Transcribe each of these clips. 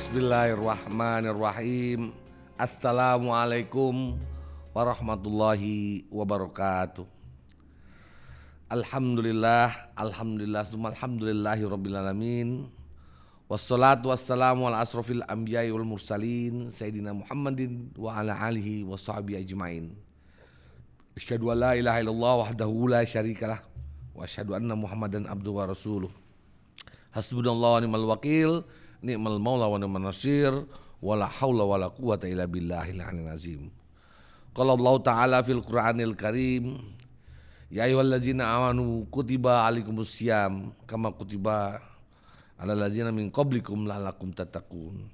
Bismillahirrahmanirrahim. Assalamualaikum warahmatullahi wabarakatuh. Alhamdulillah, alhamdulillahi rabbil alamin. Wassalatu wassalamu ala asrofil anbiya'i wal mursalin Sayyidina Muhammadin wa ala alihi wa sahbihi ajma'in. Asyhadu an la ilaha illallah wahdahu la syarikalah wa asyhadu anna Muhammadan abduhu wa rasuluh. Hasbunallahu wa ni'mal wakil, ni'mal maula wa ni'man nasir, wala haula wala quwata illa billahil aliyyil azim. Qala Allah Ta'ala fil Qur'anil Karim, ya ayyuhallazina amanu kutiba alaikumus syiyam kama kutiba alal ladzina min qablikum la'allakum tattaqun.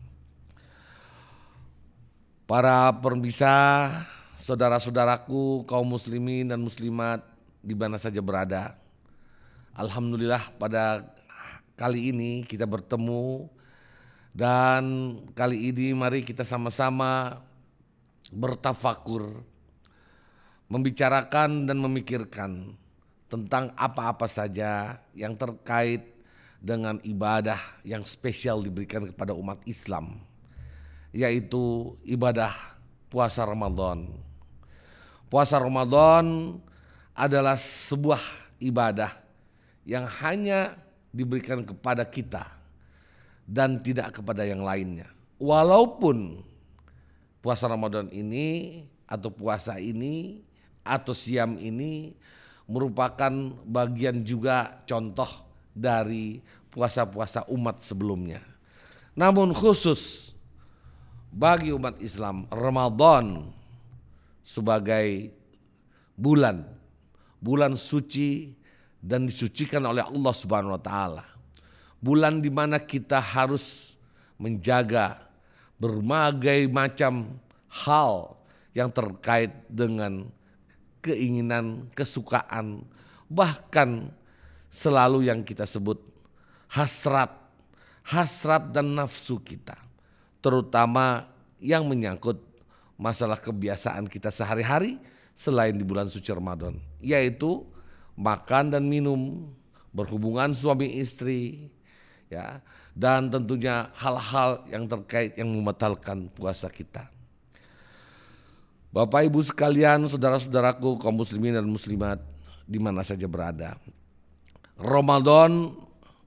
Para pemirsa, saudara-saudaraku kaum muslimin dan muslimat di mana saja berada, alhamdulillah pada kali ini kita bertemu, dan kali ini mari kita sama-sama bertafakur, membicarakan dan memikirkan tentang apa-apa saja yang terkait dengan ibadah yang spesial diberikan kepada umat Islam, yaitu ibadah puasa Ramadan. Puasa Ramadan adalah sebuah ibadah yang hanya diberikan kepada kita dan tidak kepada yang lainnya. Walaupun puasa Ramadan ini atau puasa ini atau siam ini merupakan bagian juga contoh dari puasa-puasa umat sebelumnya. Namun khusus bagi umat Islam, Ramadan sebagai bulan suci dan disucikan oleh Allah Subhanahu wa taala. Bulan di mana kita harus menjaga berbagai macam hal yang terkait dengan keinginan, kesukaan, bahkan selalu yang kita sebut hasrat dan nafsu kita, terutama yang menyangkut masalah kebiasaan kita sehari-hari selain di bulan suci Ramadan, yaitu makan dan minum, berhubungan suami istri, ya, dan tentunya hal-hal yang terkait yang membatalkan puasa kita. Bapak Ibu sekalian, saudara-saudaraku kaum muslimin dan muslimat di mana saja berada, Ramadan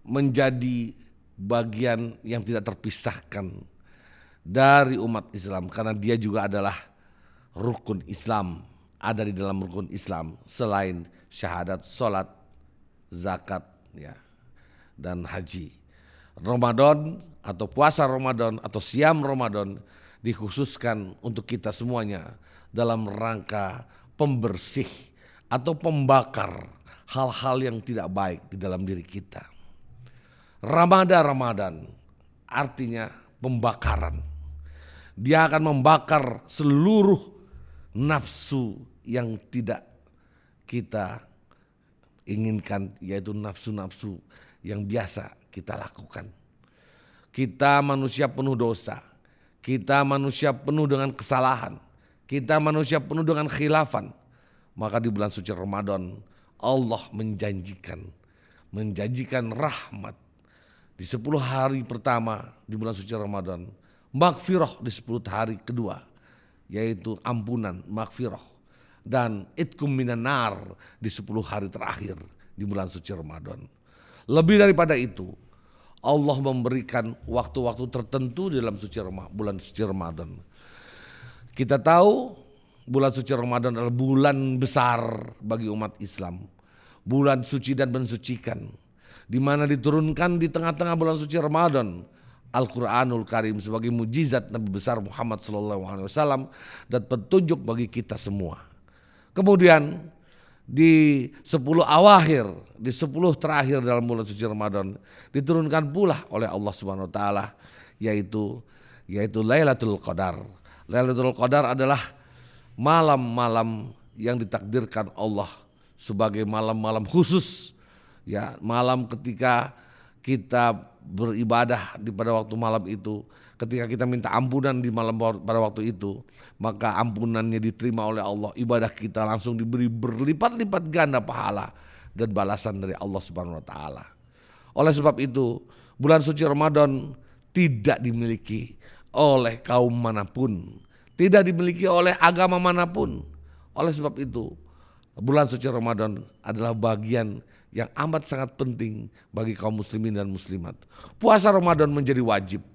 menjadi bagian yang tidak terpisahkan dari umat Islam, karena dia juga adalah rukun Islam, ada di dalam rukun Islam selain syahadat, sholat, zakat, ya, dan haji. Ramadan atau puasa Ramadan atau siam Ramadan dikhususkan untuk kita semuanya dalam rangka pembersih atau pembakar hal-hal yang tidak baik di dalam diri kita. Ramadan artinya pembakaran. Dia akan membakar seluruh nafsu yang tidak kita inginkan, yaitu nafsu-nafsu yang biasa kita lakukan. Kita manusia penuh dosa, kita manusia penuh dengan kesalahan, kita manusia penuh dengan khilafan. Maka di bulan suci Ramadan Allah menjanjikan rahmat di 10 hari pertama di bulan suci Ramadan, maghfirah di 10 hari kedua, yaitu ampunan, maghfirah, dan itkum minan nar di 10 hari terakhir di bulan suci Ramadan. Lebih daripada itu, Allah memberikan waktu-waktu tertentu di dalam bulan suci Ramadan. Kita tahu bulan suci Ramadan adalah bulan besar bagi umat Islam, bulan suci dan mensucikan, di mana diturunkan di tengah-tengah bulan suci Ramadan Al-Quranul Karim sebagai mujizat Nabi besar Muhammad SAW dan petunjuk bagi kita semua. Kemudian di 10 awakhir, di 10 terakhir dalam bulan suci Ramadan diturunkan pula oleh Allah Subhanahu wa taala, yaitu Lailatul Qadar. Lailatul Qadar adalah malam-malam yang ditakdirkan Allah sebagai malam-malam khusus, ya, malam ketika kita beribadah di pada waktu malam itu, ketika kita minta ampunan di malam pada waktu itu, maka ampunannya diterima oleh Allah, ibadah kita langsung diberi berlipat-lipat ganda pahala dan balasan dari Allah Subhanahu wa taala. Oleh sebab itu, bulan suci Ramadan tidak dimiliki oleh kaum manapun, tidak dimiliki oleh agama manapun. Oleh sebab itu, bulan suci Ramadan adalah bagian yang amat sangat penting bagi kaum muslimin dan muslimat. Puasa Ramadan menjadi wajib.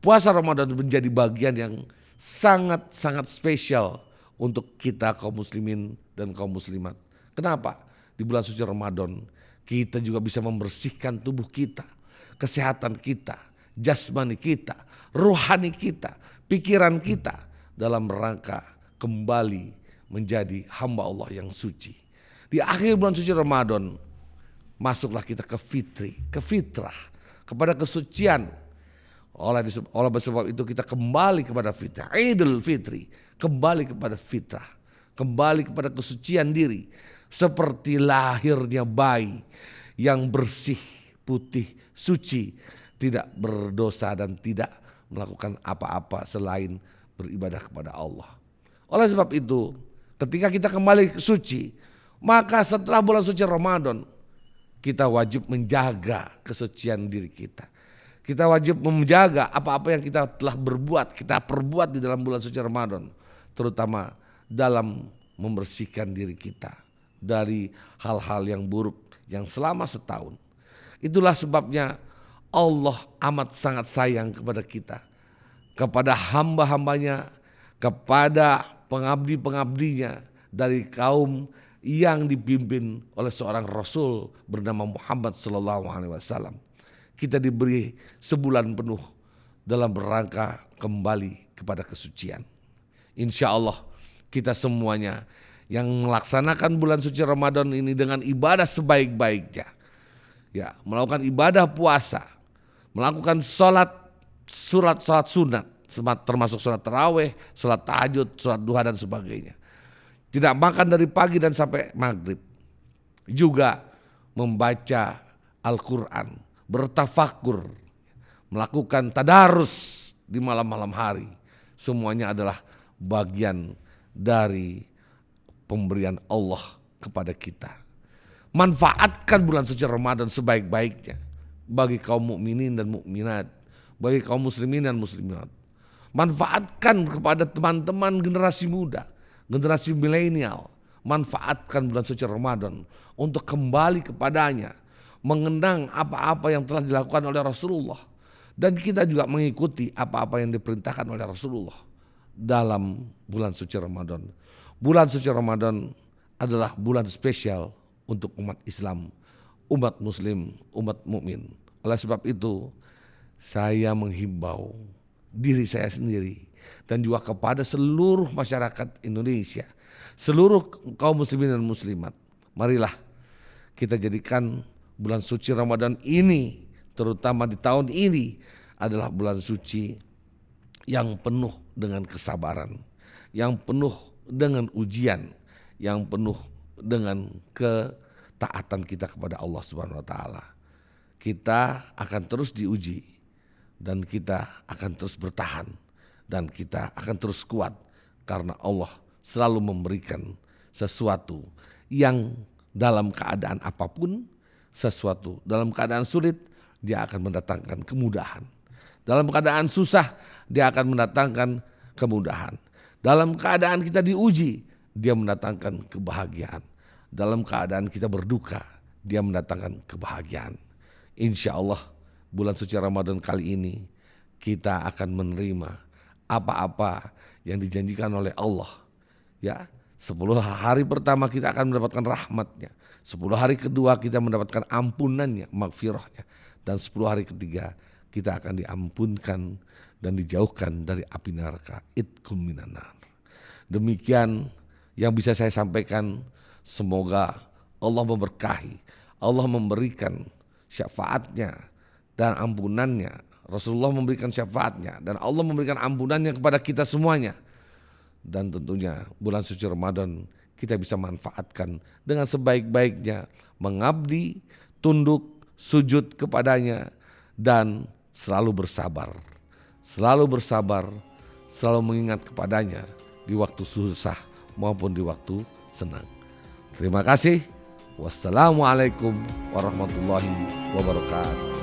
Puasa Ramadan menjadi bagian yang sangat-sangat spesial untuk kita kaum muslimin dan kaum muslimat. Kenapa? Di bulan suci Ramadan kita juga bisa membersihkan tubuh kita, kesehatan kita, jasmani kita, rohani kita, pikiran kita dalam rangka kembali menjadi hamba Allah yang suci. Di akhir bulan suci Ramadan masuklah kita ke fitrah, kepada kesucian. Oleh sebab itu kita kembali kepada fitrah, Idul Fitri, kembali kepada fitrah, kembali kepada kesucian diri. Seperti lahirnya bayi yang bersih, putih, suci, tidak berdosa dan tidak melakukan apa-apa selain beribadah kepada Allah. Oleh sebab itu, ketika kita kembali ke suci, maka setelah bulan suci Ramadan, kita wajib menjaga kesucian diri kita. Kita wajib menjaga apa-apa yang kita telah berbuat, kita perbuat di dalam bulan suci Ramadan, terutama dalam membersihkan diri kita dari hal-hal yang buruk yang selama setahun. Itulah sebabnya Allah amat sangat sayang kepada kita, kepada hamba-hambanya, kepada pengabdi-pengabdinya dari kaum yang dipimpin oleh seorang Rasul bernama Muhammad SAW. Kita diberi sebulan penuh dalam rangka kembali kepada kesucian. Insya Allah kita semuanya yang melaksanakan bulan suci Ramadan ini dengan ibadah sebaik-baiknya, ya, melakukan ibadah puasa, melakukan sholat sunat, termasuk sholat taraweh, sholat tahajud, sholat duha dan sebagainya. Tidak makan dari pagi dan sampai maghrib. Juga membaca Al-Quran, bertafakur, melakukan tadarus di malam-malam hari. Semuanya adalah bagian dari pemberian Allah kepada kita. Manfaatkan bulan suci Ramadan sebaik-baiknya bagi kaum mukminin dan mukminat, bagi kaum muslimin dan muslimat. Manfaatkan kepada teman-teman generasi muda, generasi milenial. Manfaatkan bulan suci Ramadan untuk kembali kepadanya, mengenang apa-apa yang telah dilakukan oleh Rasulullah, dan kita juga mengikuti apa-apa yang diperintahkan oleh Rasulullah dalam bulan suci Ramadan. Bulan suci Ramadan adalah bulan spesial untuk umat Islam, umat muslim, umat mukmin. Oleh sebab itu, saya menghimbau diri saya sendiri dan juga kepada seluruh masyarakat Indonesia, seluruh kaum muslimin dan muslimat. Marilah kita jadikan bulan suci Ramadan ini, terutama di tahun ini, adalah bulan suci yang penuh dengan kesabaran, yang penuh dengan ujian, yang penuh dengan ketaatan kita kepada Allah Subhanahu wa taala. Kita akan terus diuji dan kita akan terus bertahan dan kita akan terus kuat karena Allah selalu memberikan sesuatu yang dalam keadaan apapun, sesuatu dalam keadaan sulit dia akan mendatangkan kemudahan. Dalam keadaan susah dia akan mendatangkan kemudahan. Dalam keadaan kita diuji, dia mendatangkan kebahagiaan. Dalam keadaan kita berduka, dia mendatangkan kebahagiaan. Insya Allah bulan suci Ramadan kali ini kita akan menerima apa-apa yang dijanjikan oleh Allah. Ya, 10 hari pertama kita akan mendapatkan rahmatnya. 10 hari kedua kita mendapatkan ampunannya, maghfirahnya. Dan 10 hari ketiga kita akan diampunkan dan dijauhkan dari api neraka. Itqum minan nar. Demikian yang bisa saya sampaikan. Semoga Allah memberkahi, Allah memberikan syafaatnya dan ampunannya. Rasulullah memberikan syafaatnya dan Allah memberikan ampunannya kepada kita semuanya. Dan tentunya bulan suci Ramadan kita bisa manfaatkan dengan sebaik-baiknya, mengabdi, tunduk, sujud kepadanya, dan selalu bersabar. Selalu bersabar, selalu mengingat kepadanya di waktu susah maupun di waktu senang. Terima kasih. Wassalamualaikum warahmatullahi wabarakatuh.